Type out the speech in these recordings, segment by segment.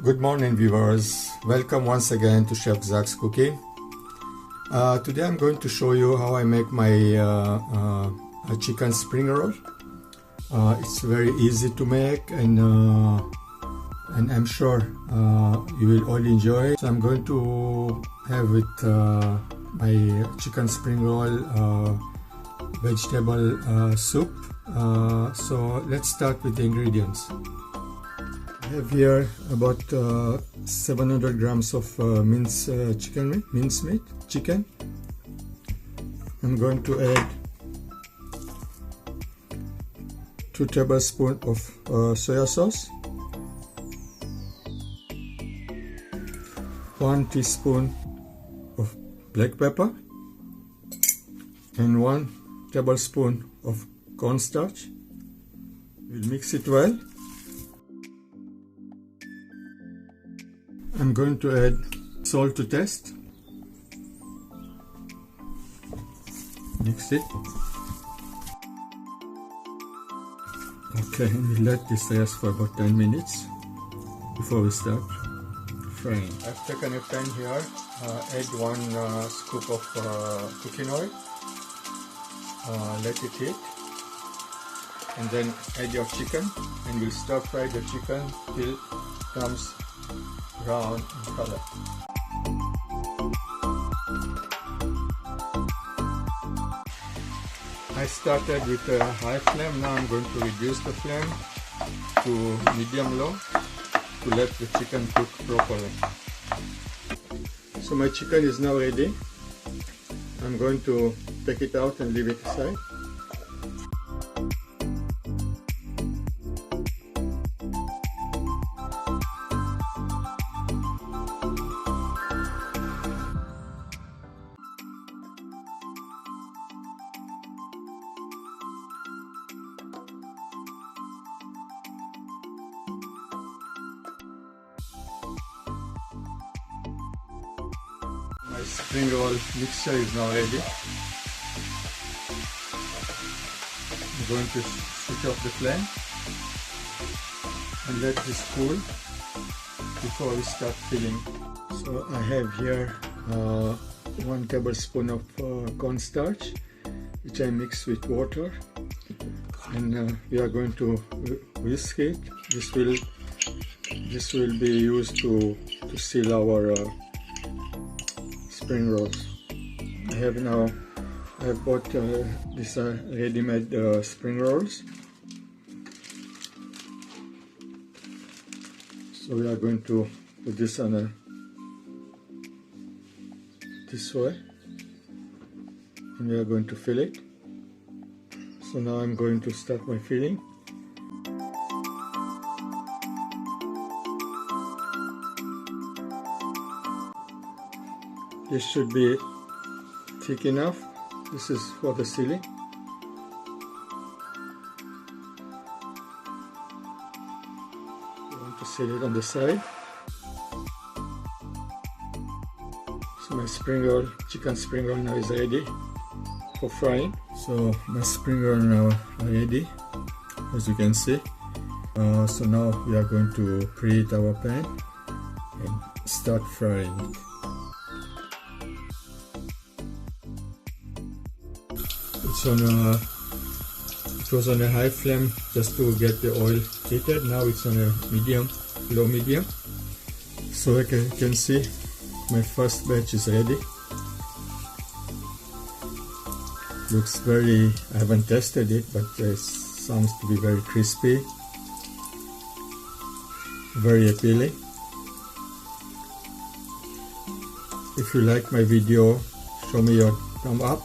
Good morning, viewers. Welcome once again to Chef Zach's Cooking. Today I'm going to show you how I make my chicken spring roll. It's very easy to make, and I'm sure you will all enjoy it. So I'm going to have with my chicken spring roll vegetable soup. So let's start with the ingredients. I have here about 700 grams of minced chicken. I'm going to add 2 tablespoons of soya sauce, 1 teaspoon of black pepper, and 1 tablespoon of cornstarch. We'll mix it well. I'm going to add salt to taste. Mix it. Okay, and we let this rest for about 10 minutes before we start frying. I've taken a pan here, add 1 scoop of cooking oil, let it heat, and then add your chicken, and we'll stir fry the chicken till it comes brown in color. I started with a high flame. Now I'm going to reduce the flame to medium-low to let the chicken cook properly. So my chicken is now ready. I'm going to take it out and leave it aside. My spring roll mixture is now ready. I'm going to switch off the flame and let this cool before we start filling. So I have here 1 tablespoon of cornstarch, which I mix with water, and we are going to whisk it. This will be used to seal our spring rolls. I have bought these ready-made spring rolls. So we are going to put this on this way, and we are going to fill it. So now I'm going to start my filling. This should be thick enough. This is for the sealing. I want to seal it on the side. So my chicken spring roll now is ready for frying. So my spring roll now are ready, as you can see. So now we are going to preheat our pan and start frying it. It was on a high flame just to get the oil heated. Now it's on a low medium. So like you can see, my first batch is ready. Looks very, I haven't tested it, but it sounds to be very crispy, very appealing. If you like my video, show me your thumb up.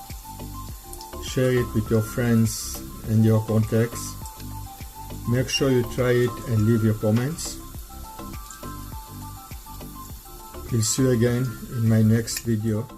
Share it with your friends and your contacts. Make sure you try it and leave your comments. We'll see you again in my next video.